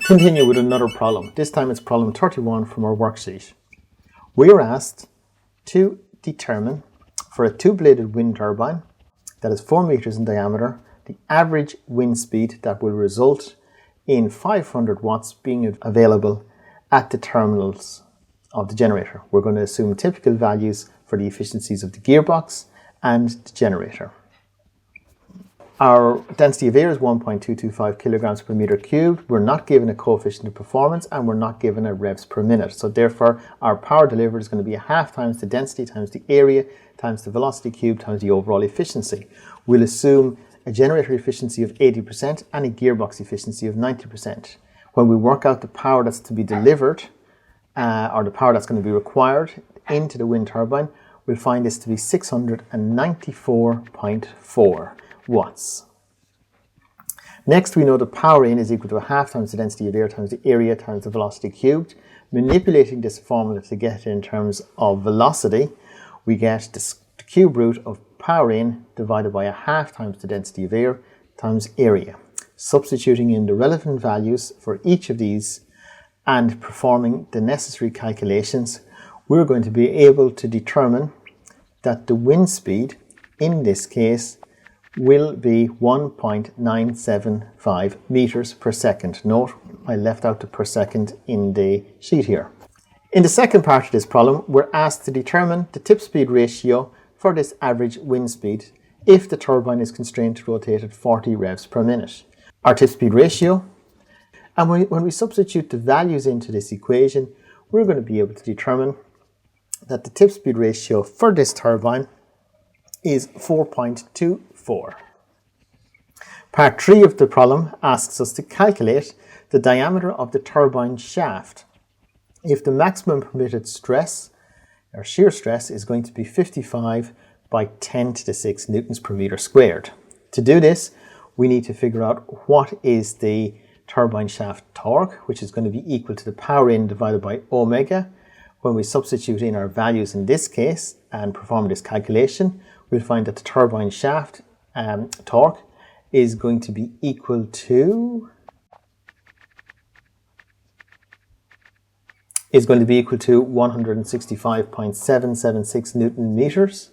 Continue with another problem. This time it's problem 31 from our worksheet. We are asked to determine for a two-bladed wind turbine that is 4 meters in diameter, the average wind speed that will result in 500 watts being available at the terminals of the generator. We're going to assume typical values for the efficiencies of the gearbox and the generator. Our density of air is 1.225 kilograms per meter cubed. We're not given a coefficient of performance and we're not given a revs per minute. So therefore our power delivered is going to be a half times the density times the area times the velocity cubed times the overall efficiency. We'll assume a generator efficiency of 80% and a gearbox efficiency of 90%. When we work out the power that's to be delivered or the power that's going to be required into the wind turbine, we'll find this to be 694.4 watts. Next, we know the power in is equal to a half times the density of air times the area times the velocity cubed. Manipulating this formula to get it in terms of velocity, we get the cube root of power in divided by a half times the density of air times area. Substituting in the relevant values for each of these and performing the necessary calculations, we're going to be able to determine that the wind speed in this case will be 1.975 meters per second. Note, I left out the per second in the sheet here. In the second part of this problem, we're asked to determine the tip speed ratio for this average wind speed if the turbine is constrained to rotate at 40 revs per minute. Our tip speed ratio, and when we substitute the values into this equation, we're going to be able to determine that the tip speed ratio for this turbine is 4.24. Part 3 of the problem asks us to calculate the diameter of the turbine shaft if the maximum permitted stress or shear stress is going to be 55 by 10 to the 6 newtons per meter squared. To do this, we need to figure out what is the turbine shaft torque, which is going to be equal to the power in divided by omega. When we substitute in our values in this case and perform this calculation, we'll find that the turbine shaft torque is going to be equal to 165.776 Newton meters.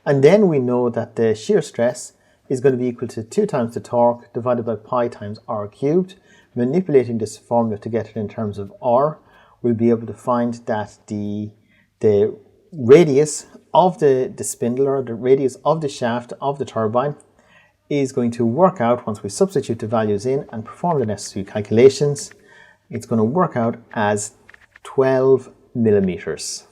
And then we know that the shear stress is going to be equal to 2 times the torque divided by pi times r cubed. Manipulating this formula to get it in terms of r, we'll be able to find that the radius of the spindle, or the radius of the shaft of the turbine, is going to work out, once we substitute the values in and perform the necessary calculations, it's going to work out as 12 millimeters.